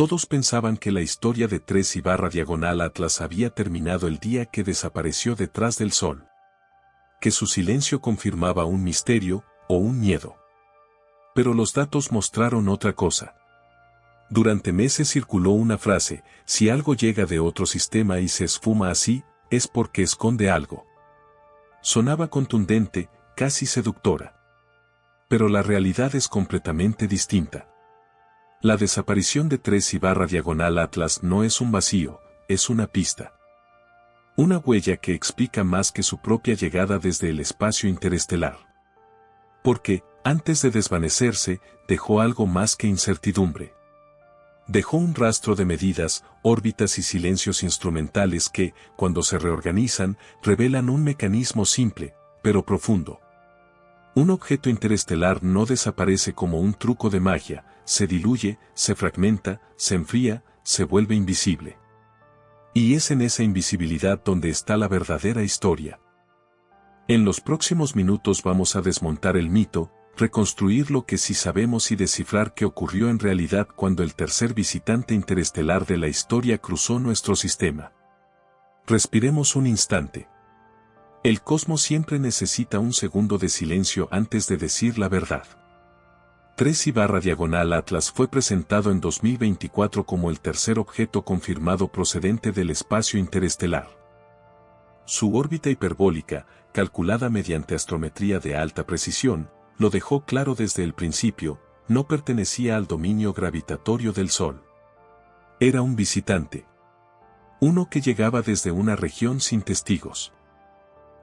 Todos pensaban que la historia de 3/diagonal Atlas había terminado el día que desapareció detrás del Sol. Que su silencio confirmaba un misterio o un miedo. Pero los datos mostraron otra cosa. Durante meses circuló una frase: si algo llega de otro sistema y se esfuma así, es porque esconde algo. Sonaba contundente, casi seductora. Pero la realidad es completamente distinta. La desaparición de 3/diagonal Atlas no es un vacío, es una pista. Una huella que explica más que su propia llegada desde el espacio interestelar. Porque, antes de desvanecerse, dejó algo más que incertidumbre. Dejó un rastro de medidas, órbitas y silencios instrumentales que, cuando se reorganizan, revelan un mecanismo simple, pero profundo. Un objeto interestelar no desaparece como un truco de magia, se diluye, se fragmenta, se enfría, se vuelve invisible. Y es en esa invisibilidad donde está la verdadera historia. En los próximos minutos vamos a desmontar el mito, reconstruir lo que sí sabemos y descifrar qué ocurrió en realidad cuando el tercer visitante interestelar de la historia cruzó nuestro sistema. Respiremos un instante. El cosmos siempre necesita un segundo de silencio antes de decir la verdad. 3/diagonal Atlas fue presentado en 2024 como el tercer objeto confirmado procedente del espacio interestelar. Su órbita hiperbólica, calculada mediante astrometría de alta precisión, lo dejó claro desde el principio: no pertenecía al dominio gravitatorio del Sol. Era un visitante. Uno que llegaba desde una región sin testigos.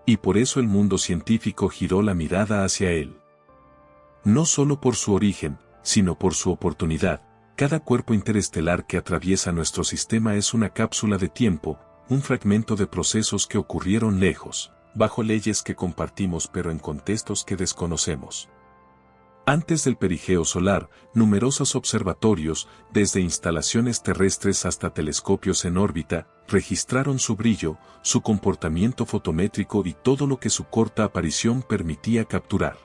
Y por eso el mundo científico giró la mirada hacia él. No solo por su origen, sino por su oportunidad. Cada cuerpo interestelar que atraviesa nuestro sistema es una cápsula de tiempo, un fragmento de procesos que ocurrieron lejos, bajo leyes que compartimos pero en contextos que desconocemos. Antes del perigeo solar, numerosos observatorios, desde instalaciones terrestres hasta telescopios en órbita, registraron su brillo, su comportamiento fotométrico y todo lo que su corta aparición permitía capturar.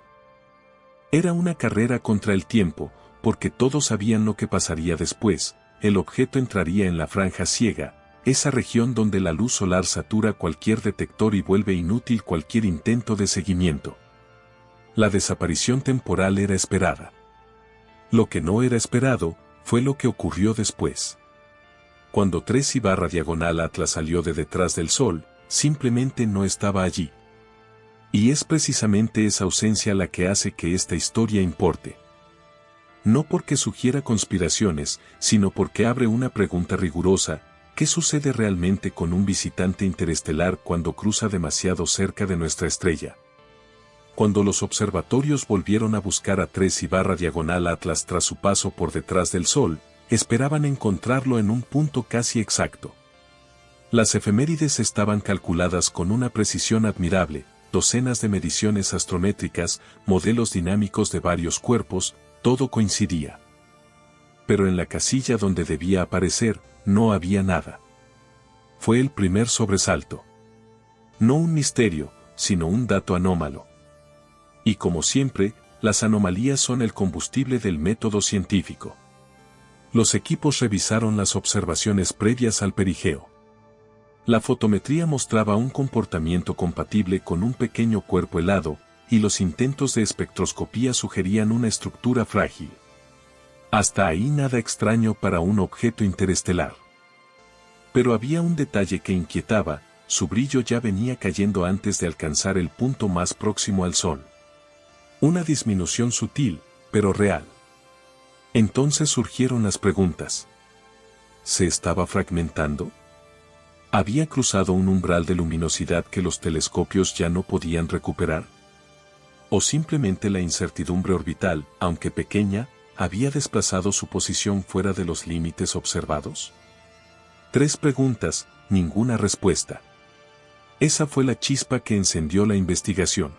Era una carrera contra el tiempo, porque todos sabían lo que pasaría después: el objeto entraría en la franja ciega, esa región donde la luz solar satura cualquier detector y vuelve inútil cualquier intento de seguimiento. La desaparición temporal era esperada. Lo que no era esperado, fue lo que ocurrió después. Cuando 3/diagonal Atlas salió de detrás del Sol, simplemente no estaba allí. Y es precisamente esa ausencia la que hace que esta historia importe. No porque sugiera conspiraciones, sino porque abre una pregunta rigurosa: ¿qué sucede realmente con un visitante interestelar cuando cruza demasiado cerca de nuestra estrella? Cuando los observatorios volvieron a buscar a 3/diagonal Atlas tras su paso por detrás del Sol, esperaban encontrarlo en un punto casi exacto. Las efemérides estaban calculadas con una precisión admirable: docenas de mediciones astrométricas, modelos dinámicos de varios cuerpos, todo coincidía. Pero en la casilla donde debía aparecer, no había nada. Fue el primer sobresalto. No un misterio, sino un dato anómalo. Y como siempre, las anomalías son el combustible del método científico. Los equipos revisaron las observaciones previas al perigeo. La fotometría mostraba un comportamiento compatible con un pequeño cuerpo helado, y los intentos de espectroscopía sugerían una estructura frágil. Hasta ahí nada extraño para un objeto interestelar. Pero había un detalle que inquietaba: su brillo ya venía cayendo antes de alcanzar el punto más próximo al Sol. Una disminución sutil, pero real. Entonces surgieron las preguntas. ¿Se estaba fragmentando? ¿Había cruzado un umbral de luminosidad que los telescopios ya no podían recuperar? ¿O simplemente la incertidumbre orbital, aunque pequeña, había desplazado su posición fuera de los límites observados? 3 preguntas, ninguna respuesta. Esa fue la chispa que encendió la investigación.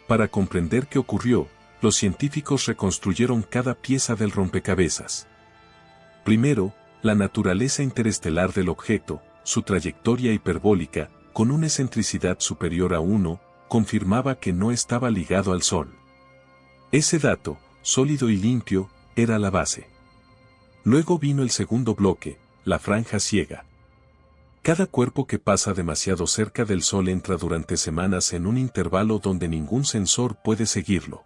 Para comprender qué ocurrió, los científicos reconstruyeron cada pieza del rompecabezas. Primero, la naturaleza interestelar del objeto, su trayectoria hiperbólica, con una excentricidad superior a 1, confirmaba que no estaba ligado al Sol. Ese dato, sólido y limpio, era la base. Luego vino el segundo bloque, la franja ciega. Cada cuerpo que pasa demasiado cerca del Sol entra durante semanas en un intervalo donde ningún sensor puede seguirlo.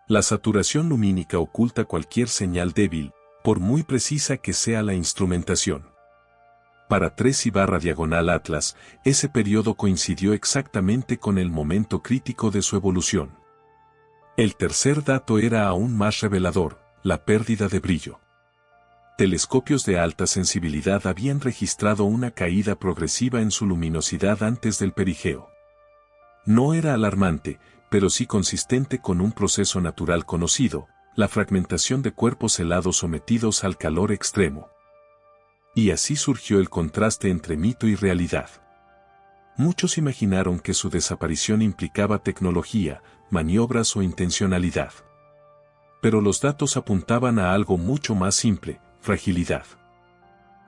La saturación lumínica oculta cualquier señal débil, por muy precisa que sea la instrumentación. Para 3/Atlas, ese periodo coincidió exactamente con el momento crítico de su evolución. El tercer dato era aún más revelador, la pérdida de brillo. Telescopios de alta sensibilidad habían registrado una caída progresiva en su luminosidad antes del perigeo. No era alarmante, pero sí consistente con un proceso natural conocido, la fragmentación de cuerpos helados sometidos al calor extremo. Y así surgió el contraste entre mito y realidad. Muchos imaginaron que su desaparición implicaba tecnología, maniobras o intencionalidad. Pero los datos apuntaban a algo mucho más simple: fragilidad.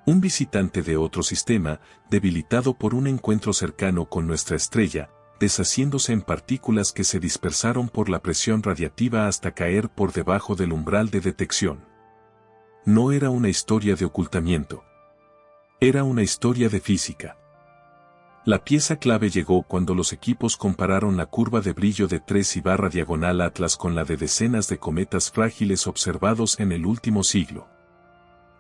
Un visitante de otro sistema, debilitado por un encuentro cercano con nuestra estrella, deshaciéndose en partículas que se dispersaron por la presión radiativa hasta caer por debajo del umbral de detección. No era una historia de ocultamiento. Era una historia de física. La pieza clave llegó cuando los equipos compararon la curva de brillo de 3/Atlas con la de decenas de cometas frágiles observados en el último siglo.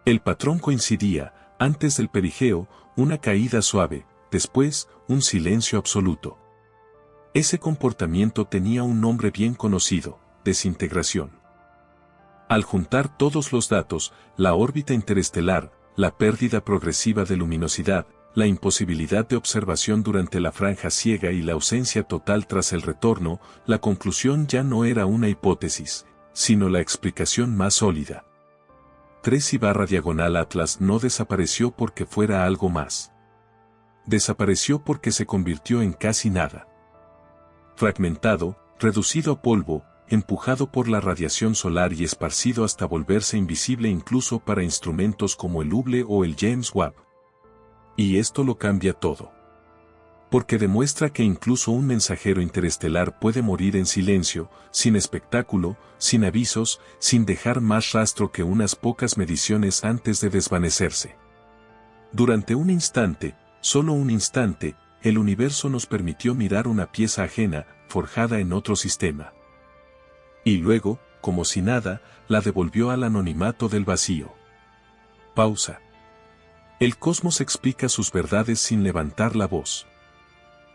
El patrón coincidía: antes del perigeo, una caída suave, después, un silencio absoluto. Ese comportamiento tenía un nombre bien conocido: desintegración. Al juntar todos los datos, la órbita interestelar, la pérdida progresiva de luminosidad, la imposibilidad de observación durante la franja ciega y la ausencia total tras el retorno, la conclusión ya no era una hipótesis, sino la explicación más sólida. 3/Atlas no desapareció porque fuera algo más. Desapareció porque se convirtió en casi nada. Fragmentado, reducido a polvo, empujado por la radiación solar y esparcido hasta volverse invisible incluso para instrumentos como el Hubble o el James Webb. Y esto lo cambia todo. Porque demuestra que incluso un mensajero interestelar puede morir en silencio, sin espectáculo, sin avisos, sin dejar más rastro que unas pocas mediciones antes de desvanecerse. Durante un instante, solo un instante, el universo nos permitió mirar una pieza ajena, forjada en otro sistema. Y luego, como si nada, la devolvió al anonimato del vacío. Pausa. El cosmos explica sus verdades sin levantar la voz.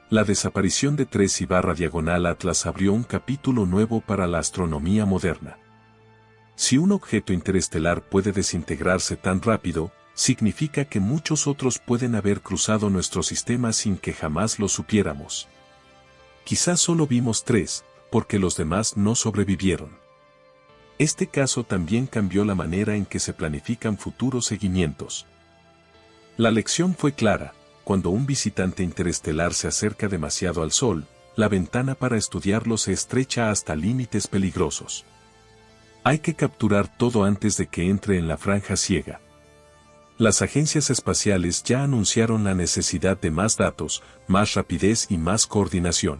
La desaparición de 3/Atlas abrió un capítulo nuevo para la astronomía moderna. Si un objeto interestelar puede desintegrarse tan rápido, significa que muchos otros pueden haber cruzado nuestro sistema sin que jamás lo supiéramos. Quizás solo vimos 3, porque los demás no sobrevivieron. Este caso también cambió la manera en que se planifican futuros seguimientos. La lección fue clara: cuando un visitante interestelar se acerca demasiado al Sol, la ventana para estudiarlo se estrecha hasta límites peligrosos. Hay que capturar todo antes de que entre en la franja ciega. Las agencias espaciales ya anunciaron la necesidad de más datos, más rapidez y más coordinación.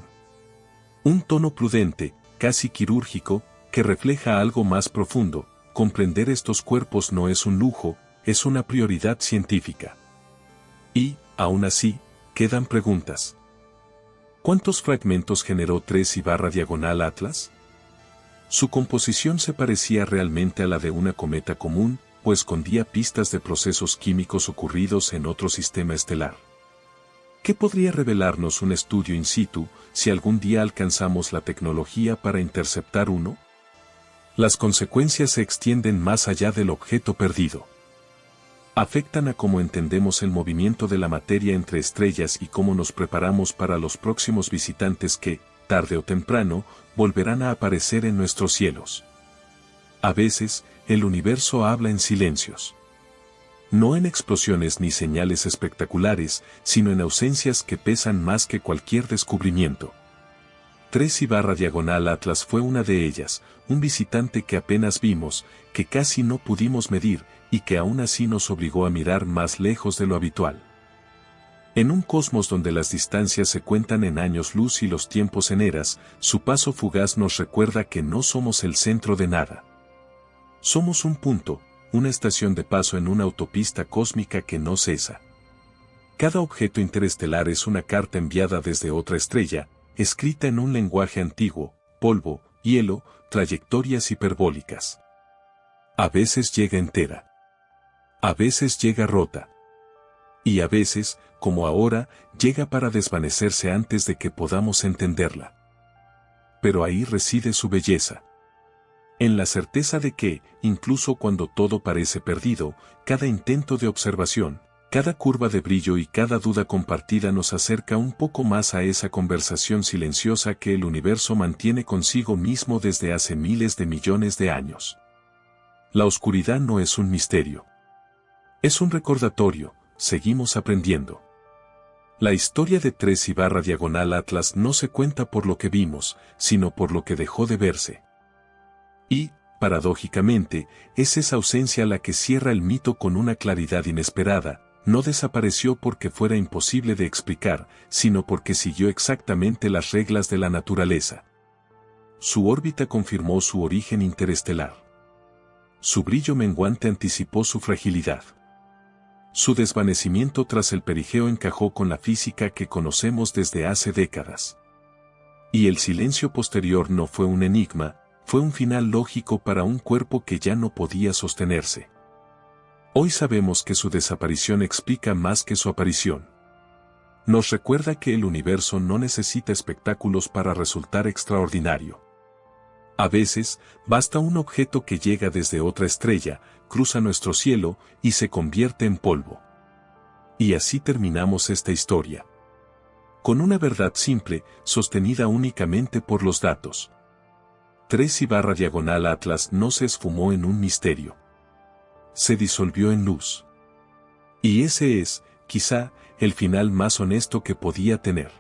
Un tono prudente, casi quirúrgico, que refleja algo más profundo: comprender estos cuerpos no es un lujo, es una prioridad científica. Y, aún así, quedan preguntas. ¿Cuántos fragmentos generó 3/Atlas? Su composición se parecía realmente a la de una cometa común, o escondía pistas de procesos químicos ocurridos en otro sistema estelar. ¿Qué podría revelarnos un estudio in situ, si algún día alcanzamos la tecnología para interceptar uno? Las consecuencias se extienden más allá del objeto perdido. Afectan a cómo entendemos el movimiento de la materia entre estrellas y cómo nos preparamos para los próximos visitantes que, tarde o temprano, volverán a aparecer en nuestros cielos. A veces, el universo habla en silencios. No en explosiones ni señales espectaculares, sino en ausencias que pesan más que cualquier descubrimiento. 3/Atlas fue una de ellas, un visitante que apenas vimos, que casi no pudimos medir, y que aún así nos obligó a mirar más lejos de lo habitual. En un cosmos donde las distancias se cuentan en años luz y los tiempos en eras, su paso fugaz nos recuerda que no somos el centro de nada. Somos un punto, una estación de paso en una autopista cósmica que no cesa. Cada objeto interestelar es una carta enviada desde otra estrella, escrita en un lenguaje antiguo, polvo, hielo, trayectorias hiperbólicas. A veces llega entera. A veces llega rota. Y a veces, como ahora, llega para desvanecerse antes de que podamos entenderla. Pero ahí reside su belleza. En la certeza de que, incluso cuando todo parece perdido, cada intento de observación, cada curva de brillo y cada duda compartida nos acerca un poco más a esa conversación silenciosa que el universo mantiene consigo mismo desde hace miles de millones de años. La oscuridad no es un misterio. Es un recordatorio, seguimos aprendiendo. La historia de 3/Atlas no se cuenta por lo que vimos, sino por lo que dejó de verse. Y, paradójicamente, es esa ausencia la que cierra el mito con una claridad inesperada. No desapareció porque fuera imposible de explicar, sino porque siguió exactamente las reglas de la naturaleza. Su órbita confirmó su origen interestelar. Su brillo menguante anticipó su fragilidad. Su desvanecimiento tras el perigeo encajó con la física que conocemos desde hace décadas. Y el silencio posterior no fue un enigma, fue un final lógico para un cuerpo que ya no podía sostenerse. Hoy sabemos que su desaparición explica más que su aparición. Nos recuerda que el universo no necesita espectáculos para resultar extraordinario. A veces, basta un objeto que llega desde otra estrella, cruza nuestro cielo y se convierte en polvo. Y así terminamos esta historia. Con una verdad simple, sostenida únicamente por los datos. 3/Atlas no se esfumó en un misterio. Se disolvió en luz. Y ese es, quizá, el final más honesto que podía tener.